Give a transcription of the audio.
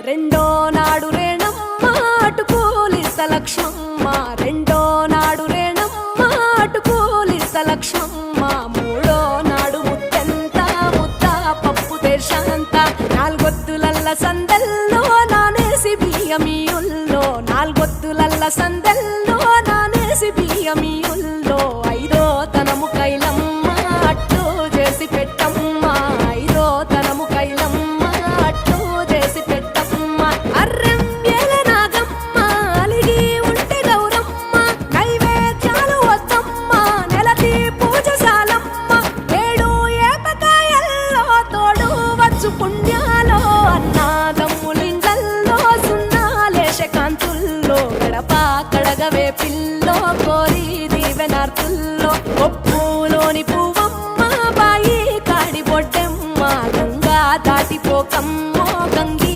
రెండో నాడు రేణమ్మ అటు పోలిస్త లక్ష్మమ్మ, రెండో నాడు రేణమ్మ అటు పోలిస్త లక్ష్మమ్మ, మూడో నాడు ముత్తెంత ముద్ద పప్పు దేశంత, నాలుగొత్తులల్ల సందెల్లో నానేసి బియ్యమియుల్లో, నాలుగొత్తులల్ల సందెల్లో నానేసి బియ్యమియుల్లో, ఐదో తనము కైలమ్మ అట్టు చేసి పెట్టమ్మ, ఐదో తనము కైలమ్మ అట్టు చేసి పెట్టమ్మ, అర్రెం ఏల నాగమ్మ అలిగి ఉంటే గౌరమ్మ, నైవేద్యాలు వద్దమ్మ నెలతి పూజశాలమ్మ, ఏడు ఏపకాయల్లో తోడు వచ్చు పుణ్యాలో, అన్నాదమ్ములింగల్లో సున్నాలేశ కాంతుల్లో, గడప కడగవే పిల్లో కోరి దీవెనార్తుల్లో, ఒప్పులోని పువ్వమ్మ బాయి కాడి బొడ్డెమ్మ, గంగా దాటిపోకమ్మ